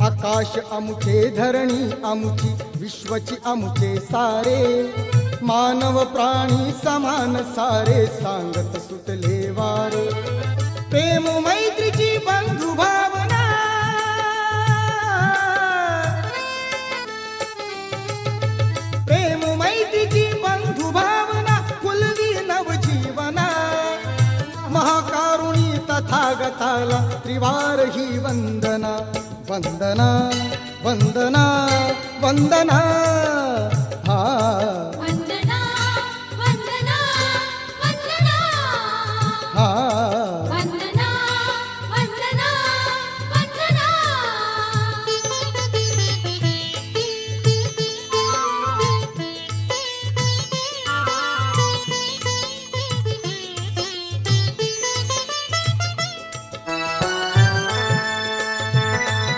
आकाश अमुचे धरणी अमुची विश्वची अमुचे सारे मानव प्राणी समान सारे सांगत सुटले वारे प्रेम मैत्रीची बंधु भावना प्रेम मैत्रीची बंधु भावना फुलवी नवजीवना महाकारुणी तथागताला त्रिवार ही वंदना वंदना वंदना वंदना हा